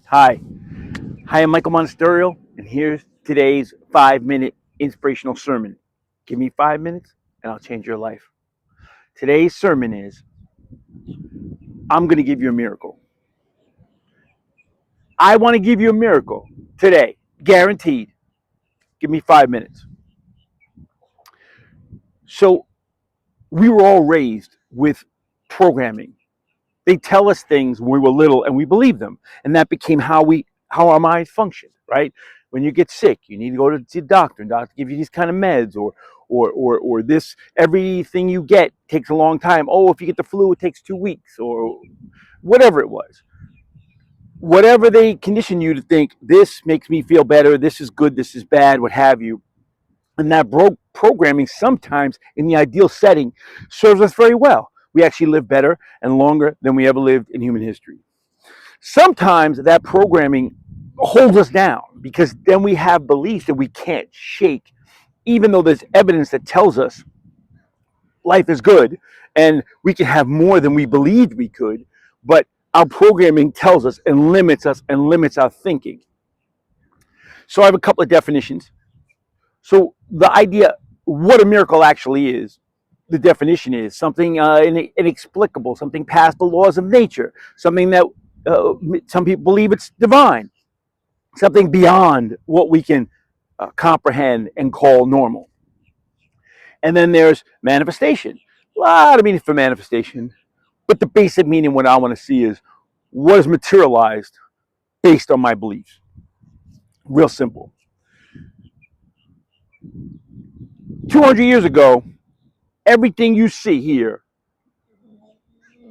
Hi, I'm Michael Monasterio, and here's today's 5-minute inspirational sermon. Give me 5 minutes, and I'll change your life. Today's sermon is I'm going to give you a miracle. I want to give you a miracle today, guaranteed. Give me 5 minutes. So, we were all raised with programming. They tell us things when we were little, and we believe them, and that became how our minds functioned. Right? When you get sick, you need to go to the doctor, and doctor give you these kind of meds, or this everything you get takes a long time. Oh, if you get the flu, it takes 2 weeks, or whatever it was. Whatever they condition you to think, this makes me feel better, this is good, this is bad, what have you. And that programming sometimes in the ideal setting serves us very well. We actually live better and longer than we ever lived in human history. Sometimes that programming holds us down because then we have beliefs that we can't shake, even though there's evidence that tells us life is good and we can have more than we believed we could, but our programming tells us and limits our thinking. So I have a couple of definitions. So the idea, what a miracle actually is, the definition is something inexplicable, something past the laws of nature, something that some people believe it's divine, something beyond what we can comprehend and call normal. And then there's manifestation. A lot of meaning for manifestation, but the basic meaning, what I want to see is what is materialized based on my beliefs. Real simple. 200 years ago, everything you see here,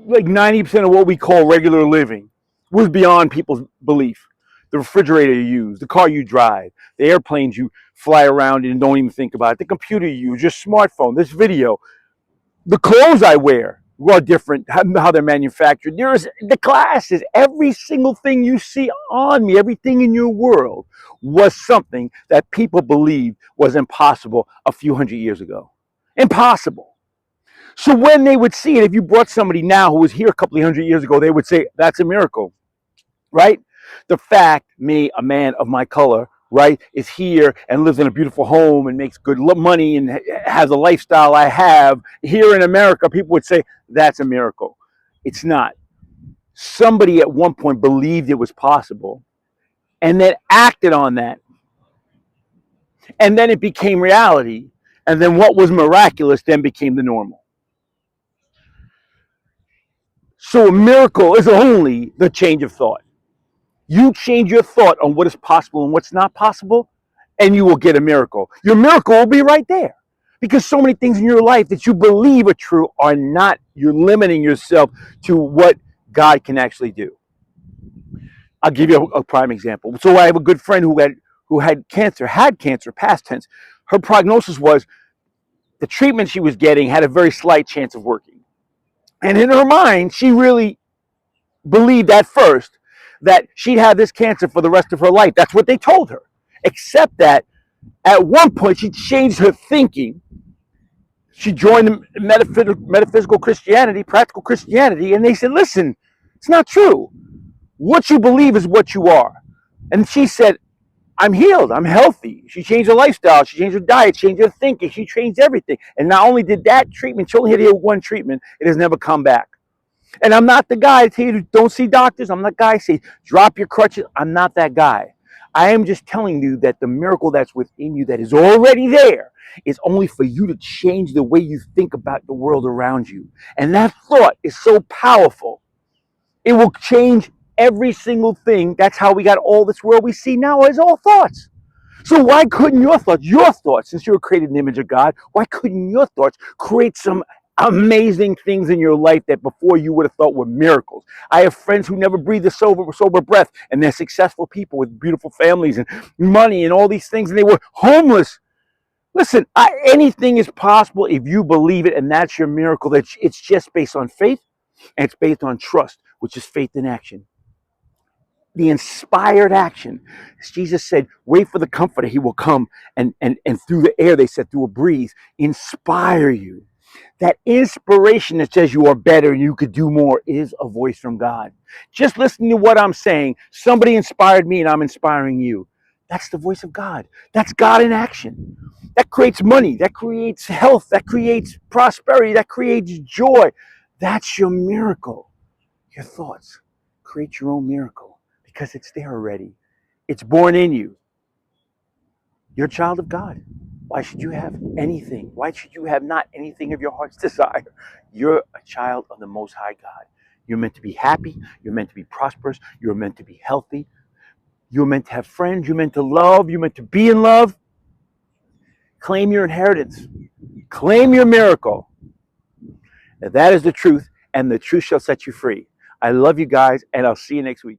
like 90% of what we call regular living, was beyond people's belief. The refrigerator you use, the car you drive, the airplanes you fly around in and don't even think about it, the computer you use, your smartphone, this video, the clothes I wear are different, how they're manufactured. There's the glasses, every single thing you see on me, everything in your world was something that people believed was impossible a few hundred years ago. Impossible. So when they would see it, if you brought somebody now who was here a couple of hundred years ago, they would say, that's a miracle, right? The fact me, a man of my color, right, is here and lives in a beautiful home and makes good money and has a lifestyle I have here in America, people would say that's a miracle. It's not. Somebody at one point believed it was possible and then acted on that. And then it became reality. And then what was miraculous then became the normal. So a miracle is only the change of thought. You change your thought on what is possible and what's not possible, and you will get a miracle. Your miracle will be right there. Because so many things in your life that you believe are true are not. You're limiting yourself to what God can actually do. I'll give you a prime example. So I have a good friend who had cancer, past tense. Her prognosis was the treatment she was getting had a very slight chance of working. And in her mind, she really believed at first that she'd have this cancer for the rest of her life. That's what they told her. Except that at one point she changed her thinking. She joined the metaphysical Christianity, practical Christianity, and they said, listen, it's not true. What you believe is what you are. And she said, I'm healed. I'm healthy. She changed her lifestyle. She changed her diet. She changed her thinking. She changed everything. And not only did that treatment, she only had to get one treatment. It has never come back. And I'm not the guy to tell you don't see doctors. I'm not the guy to say drop your crutches. I'm not that guy. I am just telling you that the miracle that's within you that is already there is only for you to change the way you think about the world around you. And that thought is so powerful. It will change every single thing. That's how we got all this world we see now is all thoughts. So why couldn't your thoughts, since you were created in the image of God, why couldn't your thoughts create some amazing things in your life that before you would have thought were miracles? I have friends who never breathed a sober breath, and they're successful people with beautiful families and money and all these things, and they were homeless. Listen, anything is possible if you believe it, and that's your miracle. It's just based on faith, and it's based on trust, which is faith in action. The inspired action. As Jesus said, wait for the comforter. He will come and through the air, they said, through a breeze, inspire you. That inspiration that says you are better and you could do more is a voice from God. Just listening to what I'm saying, somebody inspired me and I'm inspiring you. That's the voice of God. That's God in action. That creates money. That creates health. That creates prosperity. That creates joy. That's your miracle. Your thoughts. Create your own miracle because it's there already. It's born in you. You're a child of God. Why should you have anything? Why should you have not anything of your heart's desire? You're a child of the Most High God. You're meant to be happy. You're meant to be prosperous. You're meant to be healthy. You're meant to have friends. You're meant to love. You're meant to be in love. Claim your inheritance. Claim your miracle. That is the truth, and the truth shall set you free. I love you guys, and I'll see you next week.